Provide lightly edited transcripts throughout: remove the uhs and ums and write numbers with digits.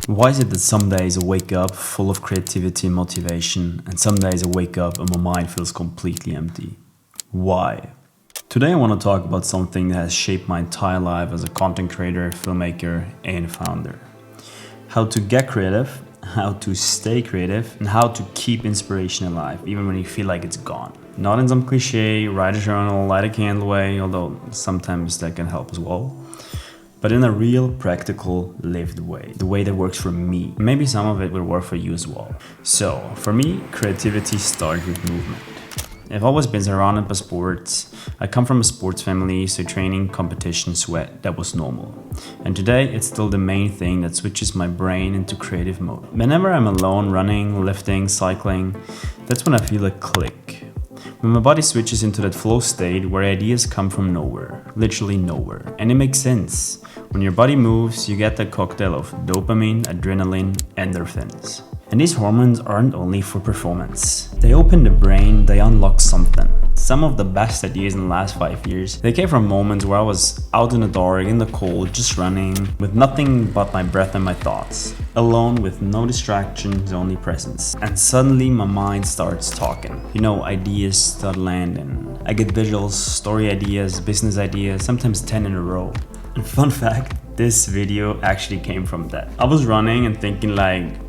Why is it that some days I wake up full of creativity and motivation, and some days I wake up and my mind feels completely empty? Why? Today I want to talk about something that has shaped my entire life as a content creator, filmmaker, and founder. How to get creative, how to stay creative, and how to keep inspiration alive, even when you feel like it's gone. Not in some cliche, write a journal, light a candle way, although sometimes that can help as well. But in a real, practical, lived way. The way that works for me. Maybe some of it will work for you as well. So, for me, creativity started with movement. I've always been surrounded by sports. I come from a sports family, so training, competition, sweat, that was normal. And today, it's still the main thing that switches my brain into creative mode. Whenever I'm alone, running, lifting, cycling, that's when I feel a click. When my body switches into that flow state where ideas come from nowhere, literally nowhere. And it makes sense. When your body moves, you get that cocktail of dopamine, adrenaline, endorphins. And these hormones aren't only for performance. They open the brain, they unlock something. Some of the best ideas in the last 5 years, they came from moments where I was out in the dark, in the cold, just running, with nothing but my breath and my thoughts. Alone with no distractions, only presence. And suddenly my mind starts talking. Ideas start landing. I get visuals, story ideas, business ideas, sometimes 10 in a row. And fun fact, this video actually came from that. I was running and thinking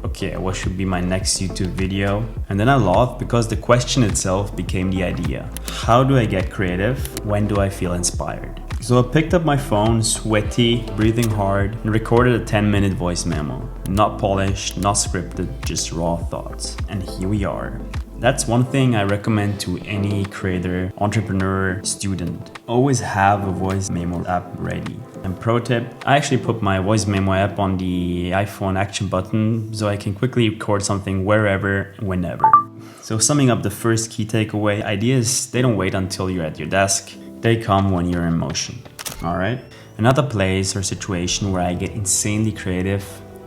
okay, what should be my next YouTube video? And then I laughed because the question itself became the idea. How do I get creative? When do I feel inspired? So I picked up my phone, sweaty, breathing hard, and recorded a 10-minute voice memo. Not polished, not scripted, just raw thoughts. And here we are. That's one thing I recommend to any creator, entrepreneur, student. Always have a voice memo app ready. And pro tip, I actually put my voice memo app on the iPhone action button so I can quickly record something wherever, whenever. So summing up the first key takeaway, ideas, they don't wait until you're at your desk. They come when you're in motion. All right? Another place or situation where I get insanely creative,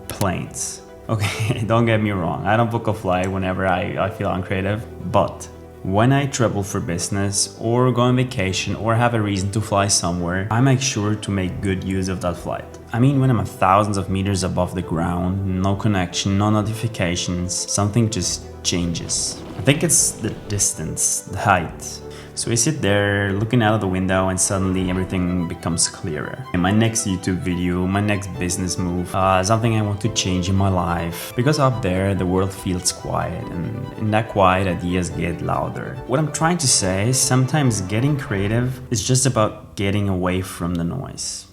planes. Okay, don't get me wrong, I don't book a flight whenever I feel uncreative, but when I travel for business or go on vacation or have a reason to fly somewhere, I make sure to make good use of that flight. I mean, when I'm thousands of meters above the ground, no connection, no notifications, something just changes. I think it's the distance, the height. So I sit there looking out of the window and suddenly everything becomes clearer. In my next YouTube video, my next business move, something I want to change in my life. Because up there, the world feels quiet, and in that quiet, ideas get louder. What I'm trying to say is sometimes getting creative is just about getting away from the noise.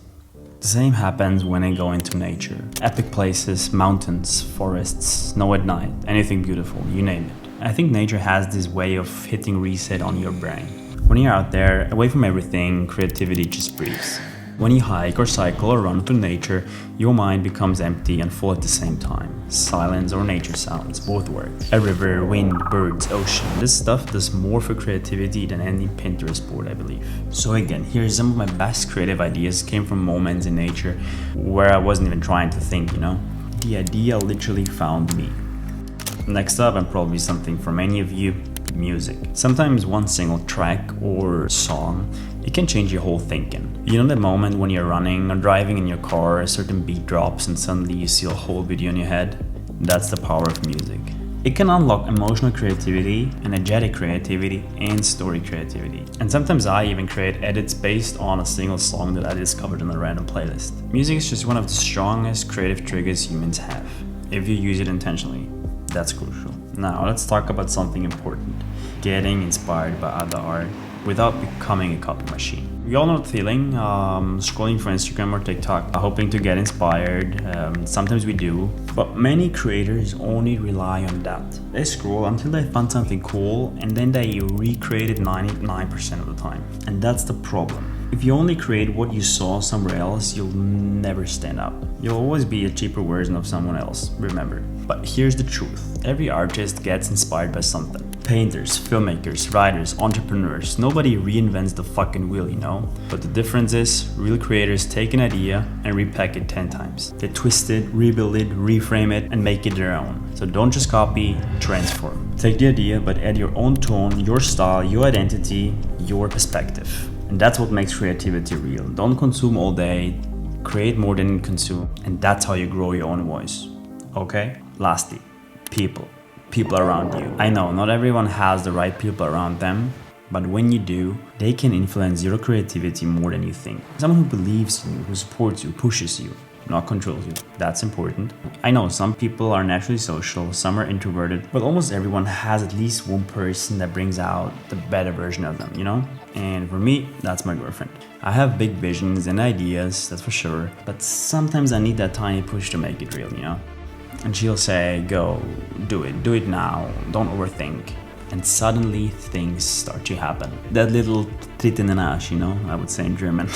The same happens when I go into nature. Epic places, mountains, forests, snow at night, anything beautiful, you name it. I think nature has this way of hitting reset on your brain. When you're out there, away from everything, creativity just breathes. When you hike or cycle or run through nature, your mind becomes empty and full at the same time. Silence or nature sounds, both work. A river, wind, birds, ocean. This stuff does more for creativity than any Pinterest board, I believe. So again, here's some of my best creative ideas came from moments in nature where I wasn't even trying to think, The idea literally found me. Next up, and probably something for many of you, music. Sometimes one single track or song, it can change your whole thinking. That moment when you're running or driving in your car, a certain beat drops and suddenly you see a whole video in your head? That's the power of music. It can unlock emotional creativity, energetic creativity, and story creativity. And sometimes I even create edits based on a single song that I discovered on a random playlist. Music is just one of the strongest creative triggers humans have, if you use it intentionally. That's crucial. Now let's talk about something important. Getting inspired by other art without becoming a copy machine. We all know the feeling, scrolling for Instagram or TikTok, hoping to get inspired. Sometimes we do, but many creators only rely on that. They scroll until they find something cool and then they recreate it 99% of the time. And that's the problem. If you only create what you saw somewhere else, you'll never stand out. You'll always be a cheaper version of someone else, remember. But here's the truth. Every artist gets inspired by something. Painters, filmmakers, writers, entrepreneurs. Nobody reinvents the fucking wheel, But the difference is, real creators take an idea and repack it 10 times. They twist it, rebuild it, reframe it, and make it their own. So don't just copy, transform. Take the idea, but add your own tone, your style, your identity, your perspective. And that's what makes creativity real. Don't consume all day, create more than you consume, and that's how you grow your own voice. Okay? Lastly, people. People around you. I know not everyone has the right people around them, but when you do, they can influence your creativity more than you think. Someone who believes in you, who supports you, pushes you, not controls you. That's important. I know some people are naturally social, some are introverted, but almost everyone has at least one person that brings out the better version of them, you know? And for me, that's my girlfriend. I have big visions and ideas, that's for sure, but sometimes I need that tiny push to make it real, you know? And she'll say, go, do it now, don't overthink. And suddenly things start to happen. That little Tritt in den Arsch, you know, I would say in German.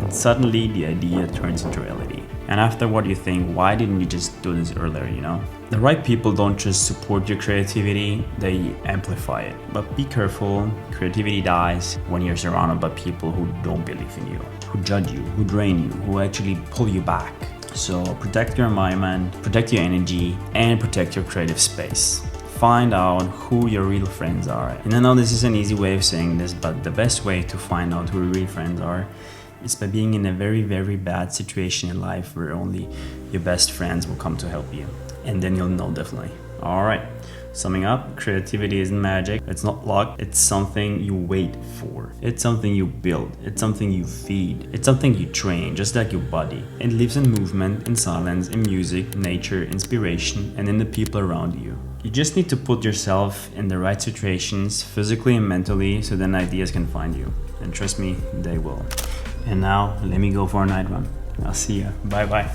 And suddenly the idea turns into reality. And afterward you think, why didn't you just do this earlier, you know? The right people don't just support your creativity, they amplify it. But be careful, creativity dies when you're surrounded by people who don't believe in you, who judge you, who drain you, who actually pull you back. So protect your environment, protect your energy, and protect your creative space. Find out who your real friends are. And I know this is an easy way of saying this, but the best way to find out who your real friends are is by being in a very, very bad situation in life where only your best friends will come to help you. And then you'll know definitely. All right. Summing up, creativity isn't magic, it's not luck, it's something you wait for. It's something you build, it's something you feed, it's something you train, just like your body. It lives in movement, in silence, in music, nature, inspiration, and in the people around you. You just need to put yourself in the right situations, physically and mentally, so then ideas can find you. And trust me, they will. And now, let me go for a night run. I'll see ya. Bye bye.